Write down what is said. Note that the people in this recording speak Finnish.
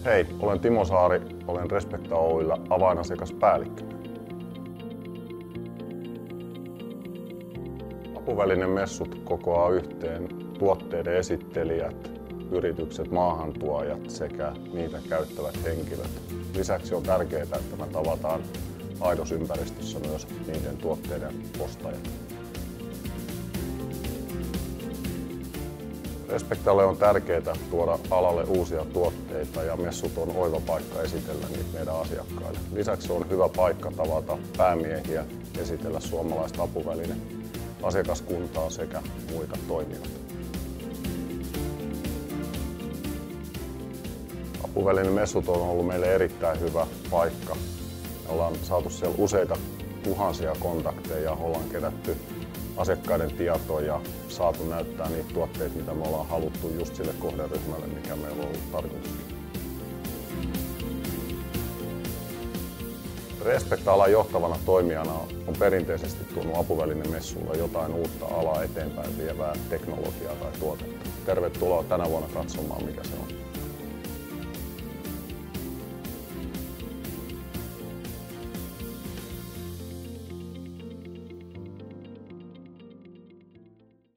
Hei, olen Timo Saari, olen Respekta Oy:llä avainasiakaspäällikkö. Apuvälinemessut kokoaa yhteen tuotteiden esittelijät, yritykset, maahantuojat sekä niitä käyttävät henkilöt. Lisäksi on tärkeää, että me tavataan aidossa ympäristössä myös niiden tuotteiden ostajat. Respektalle on tärkeää tuoda alalle uusia tuotteita ja messut on oiva paikka esitellä niitä meidän asiakkaille. Lisäksi on hyvä paikka tavata päämiehiä, esitellä suomalaista asiakaskuntaa sekä muita toimijoita. Apuvälinemessut on ollut meille erittäin hyvä paikka. Ollaan saatu siellä useita tuhansia kontakteja, ollaan kerätty asiakkaiden tietoja ja saatu näyttää niitä tuotteita, mitä me ollaan haluttu just sille kohderyhmälle, mikä meillä on ollut tarkoituskin. Respekta-alan johtavana toimijana on perinteisesti tuonut apuvälinemessuilla jotain uutta alaa eteenpäin vievää teknologiaa tai tuotetta. Tervetuloa tänä vuonna katsomaan, mikä se on.